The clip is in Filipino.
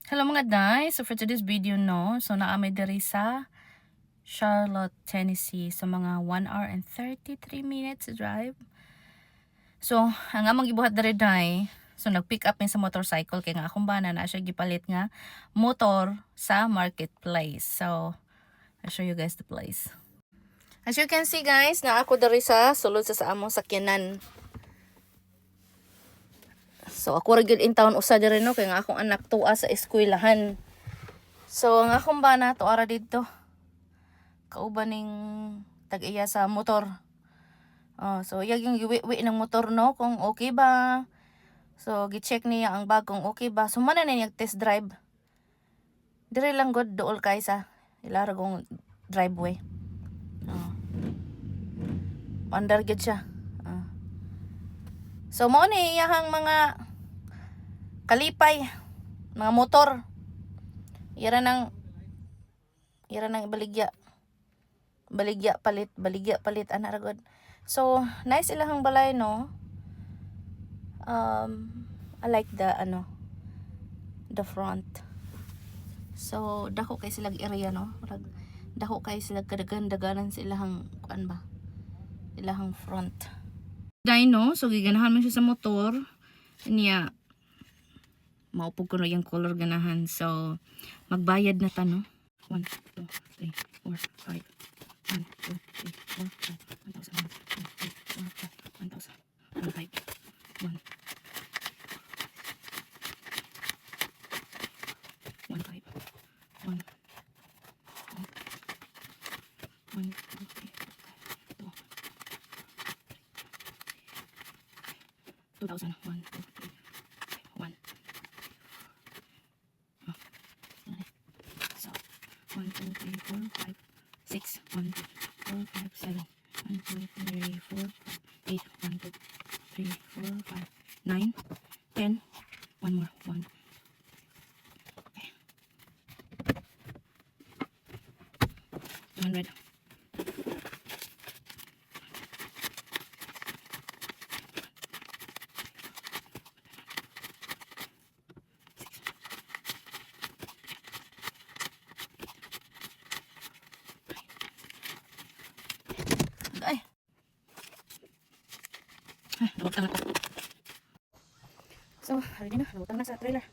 Hello mga guys, so for today's video so naamay diri sa Charlotte, Tennessee sa mga 1 hour and 33 minutes drive. So ang among gibuhat diri so nag-pick up min sa motorcycle kay nga akong bana na siya gipalit nga motor sa marketplace. So I'll show you guys the place. As you can see guys, na ako diri sa sulod sa among sakyanan. So ako ra gyud in town usa diri no kay nga akong anak tuwa sa eskwelahan. So ang akong bana tuara didto. Kauban ning tag-iya sa motor. So iya yung giwi-wi ng motor no kung okay ba. So gi-check niya ang bag kung okay ba. So man na niya test drive. Dire lang god dool kay sa ilara kong driveway. Under gid siya. So mo ni iyahang mga kalipay, mga motor. Ira nang baligya palit ana ra god. So nice ilahang balay no. I like the the front. So dako kay silang area no. Dako kay sila kadagan-daganan sa ilahang kuan ba. Ilahang front. Dino, so giganahan man siya sa motor niya. Maupog ko na yung color ganahan. So, magbayad na ta, no? 1, 2, 3, 4, 5. 1, 2, 3, 4, 5. 1,000, 1, 2, 3, 4, 5. 1,000, 1, 5. 1, 5. 1, 1, 2, 3, 4, 5. 2,000, 1, 2, 3, 1. 1, 2, 3, 4, 5, 6, 1, 2, 4, 5, 7, 1, 2, 3, 4, 8, 1, 2, 3, 4, 5, 9, 10, one more, 1. Okay. 200. So, ready na. Lutang na sa trailer.